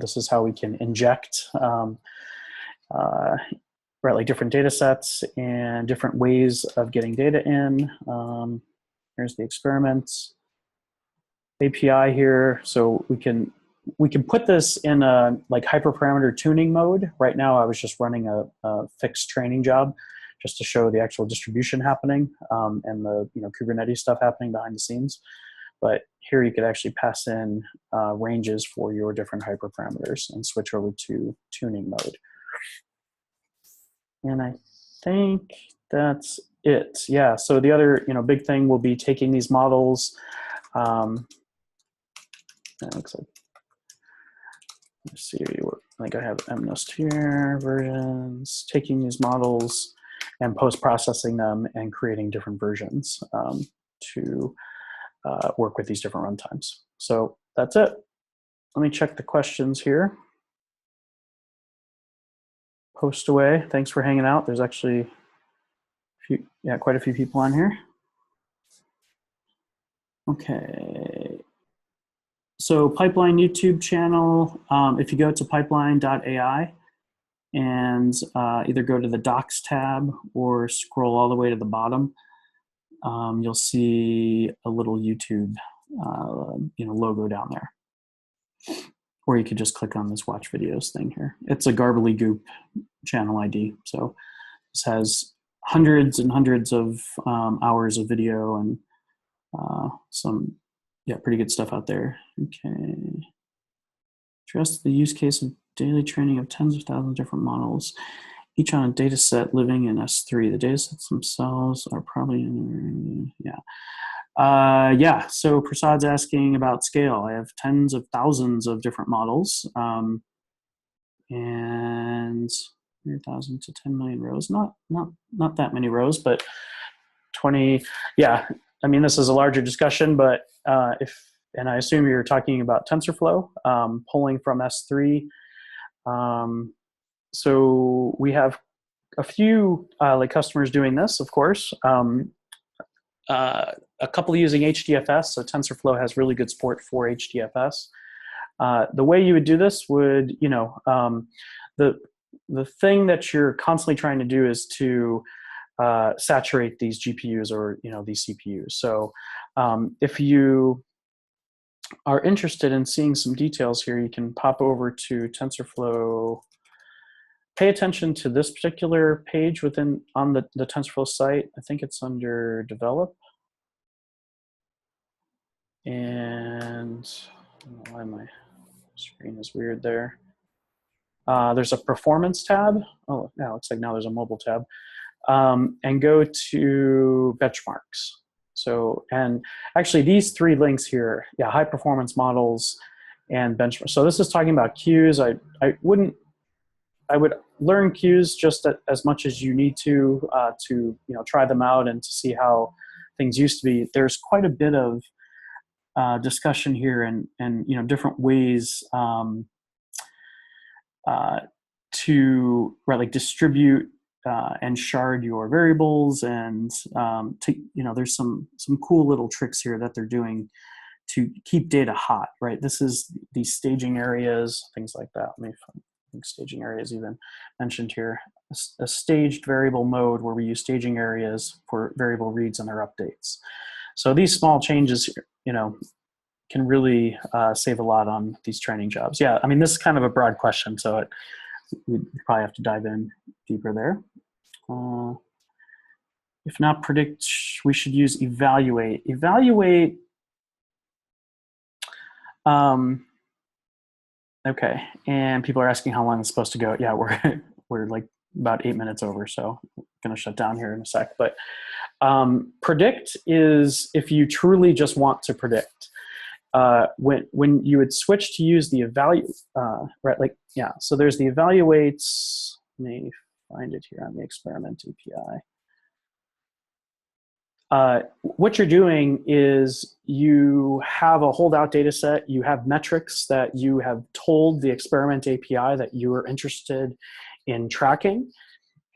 This is how we can inject like different data sets and different ways of getting data in. Here's the experiments API here. So we can put this in a like hyperparameter tuning mode. Right now I was just running a fixed training job just to show the actual distribution happening and the Kubernetes stuff happening behind the scenes. But here you could actually pass in ranges for your different hyperparameters and switch over to tuning mode. And I think that's it. Yeah, so the other big thing will be taking these models. That looks like, let's see, I think I have MNest here, versions, taking these models and post-processing them and creating different versions to work with these different runtimes. So that's it. Let me check the questions here. Post away. Thanks for hanging out. There's actually a Yeah, quite a few people on here. Okay. So Pipeline YouTube channel, if you go to PipelineAI and either go to the Docs tab or scroll all the way to the bottom, you'll see a little YouTube logo down there. Or you could just click on this watch videos thing here. It's a Garbly Goop channel ID. So this has hundreds and hundreds of hours of video and some, pretty good stuff out there. Okay. Address the use case of daily training of tens of thousands of different models, each on a data set living in S3. The data sets themselves are probably, so Prasad's asking about scale. I have tens of thousands of different models, and 100,000 to 10 million rows. Not that many rows, but 20. Yeah, I mean, this is a larger discussion, but and I assume you're talking about TensorFlow, pulling from S3. So we have a few customers doing this, of course. A couple using HDFS, so TensorFlow has really good support for HDFS. The way you would do this would, the thing that you're constantly trying to do is to saturate these GPUs or these CPUs. So if you are interested in seeing some details here, you can pop over to TensorFlow. Pay attention to this particular page on the TensorFlow site. I think it's under Develop. And I don't know why my screen is weird there. There's a Performance tab. Oh, now it looks like now there's a Mobile tab. And go to Benchmarks. So, and actually these three links here, high performance models and benchmarks. So this is talking about queues. I would learn queues just as much as you need to try them out and to see how things used to be. There's quite a bit of discussion here and different ways to distribute and shard your variables, and there's some cool little tricks here that they're doing to keep data hot, right? This is these staging areas, things like that. Let me find staging areas even mentioned here. A staged variable mode where we use staging areas for variable reads and their updates. So these small changes, can really save a lot on these training jobs. Yeah, I mean, this is kind of a broad question, so we probably have to dive in deeper there. If not predict, we should use evaluate. Evaluate, okay, and people are asking how long it's supposed to go. Yeah, we're like about 8 minutes over, so I'm gonna shut down here in a sec. But predict is if you truly just want to predict. When you would switch to use the evaluate, so there's the evaluates. Let me find it here on the experiment API. What you're doing is you have a holdout data set, you have metrics that you have told the experiment API that you are interested in tracking.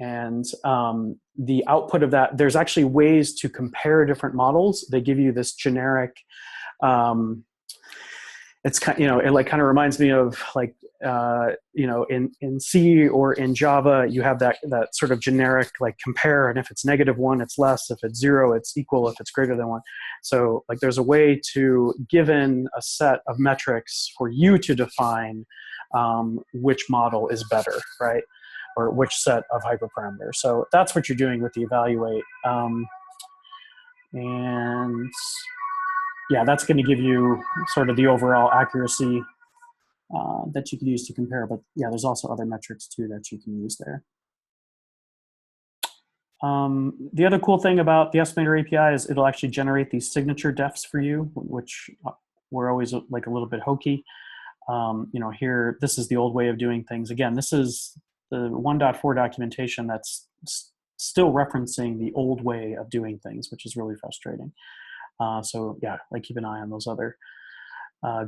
And the output of that, there's actually ways to compare different models. They give you this generic, it's kind, it kind of reminds me of in C or in Java, you have that sort of generic compare, and if it's -1, it's less. If it's 0, it's equal. If it's greater than 1, so there's a way to given a set of metrics for you to define which model is better, right? Or which set of hyperparameters. So that's what you're doing with the evaluate, and yeah, that's going to give you sort of the overall accuracy that you can use to compare. But yeah, there's also other metrics too that you can use there. The other cool thing about the Estimator API is it'll actually generate these signature defs for you, which were always like a little bit hokey. Here, this is the old way of doing things. Again, this is the 1.4 documentation that's still referencing the old way of doing things, which is really frustrating. So yeah, keep an eye on those other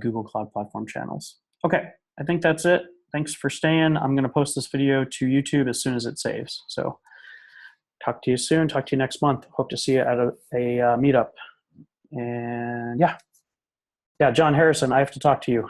Google Cloud Platform channels. Okay, I think that's it. Thanks for staying. I'm going to post this video to YouTube as soon as it saves. So talk to you soon. Talk to you next month. Hope to see you at a meetup. And yeah, John Harrison, I have to talk to you.